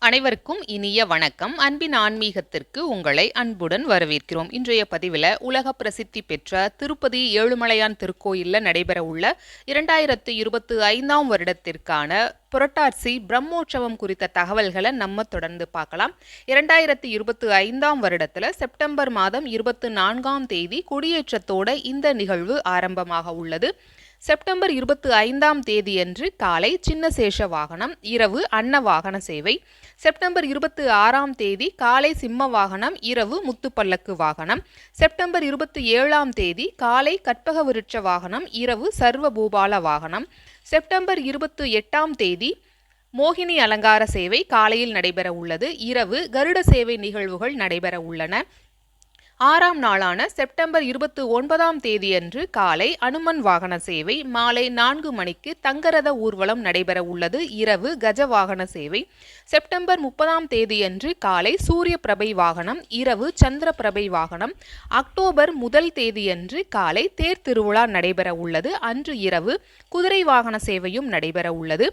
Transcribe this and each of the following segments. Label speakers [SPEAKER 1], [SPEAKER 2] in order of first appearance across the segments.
[SPEAKER 1] அனைவருக்கும் இனிய வணக்கம். அன்பின் ஆன்மீகத்திற்கு உங்களை அன்புடன் வரவேற்கிறோம். இன்றைய பதிவில் உலக பிரசித்தி பெற்ற திருப்பதி ஏழுமலையான் திருக்கோயிலில் நடைபெற உள்ள 2025ஆம் வருடத்திற்கான புரட்டாசி பிரம்மோற்சவம் குறித்த தகவல்களை நம்ம தொடர்ந்து பார்க்கலாம். 2025ஆம் வருடத்தில் செப்டம்பர் மாதம் 24ஆம் தேதி கொடியேற்றத்தோட இந்த நிகழ்வு ஆரம்பமாக உள்ளது. செப்டம்பர் 25ஆம் தேதியன்று காலை சின்ன சேஷ வாகனம், இரவு அன்ன வாகன சேவை. செப்டம்பர் 26ஆம் தேதி காலை சிம்ம வாகனம், இரவு முத்துப்பல்லக்கு வாகனம். செப்டம்பர் 27ஆம் தேதி காலை கற்பக விருட்ச வாகனம், இரவு சர்வ பூபால வாகனம். செப்டம்பர் 28ஆம் தேதி மோகினி அலங்கார சேவை காலையில் நடைபெற உள்ளது. இரவு கருட சேவை நிகழ்வுகள் நடைபெற உள்ளன. 6ஆம் நாளான செப்டம்பர் 29ஆம் தேதியன்று காலை அனுமன் வாகன சேவை, மாலை 4 மணிக்கு தங்கரத ஊர்வலம் நடைபெற உள்ளது. இரவு கஜ வாகன சேவை. செப்டம்பர் 30ஆம் தேதியன்று காலை சூரிய பிரபை வாகனம், இரவு சந்திர பிரபை வாகனம். அக்டோபர் 1 தேதியன்று காலை தேர் திருவிழா நடைபெற உள்ளது. அன்று இரவு குதிரை வாகன சேவையும் நடைபெற உள்ளது.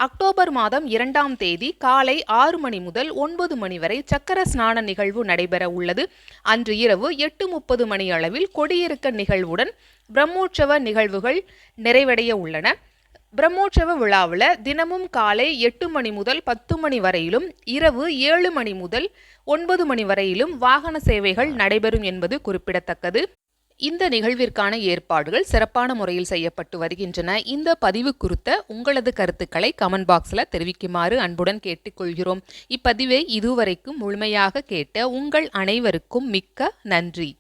[SPEAKER 1] அக்டோபர் மாதம் 2ஆம் தேதி காலை 6 மணி முதல் 9 மணி வரை சக்கர ஸ்நான நிகழ்வு நடைபெற உள்ளது. அன்று இரவு 8:30 மணி அளவில் கொடியிறக்க நிகழ்வுடன் பிரம்மோற்சவ நிகழ்வுகள் நிறைவடைய உள்ளன. பிரம்மோற்சவ விழாவில் தினமும் காலை 8 மணி முதல் 10 மணி வரையிலும், இரவு 7 மணி முதல் 9 மணி வரையிலும் வாகன சேவைகள் நடைபெறும் என்பது குறிப்பிடத்தக்கது. இந்த நிகழ்விற்கான ஏற்பாடுகள் சிறப்பான முறையில் செய்யப்பட்டு வருகின்றன. இந்த பதிவு குறித்த உங்களது கருத்துக்களை கமெண்ட் பாக்ஸில் தெரிவிக்குமாறு அன்புடன் கேட்டுக்கொள்கிறோம். இப்பதிவை இதுவரைக்கும் முழுமையாக கேட்ட உங்கள் அனைவருக்கும் மிக்க நன்றி.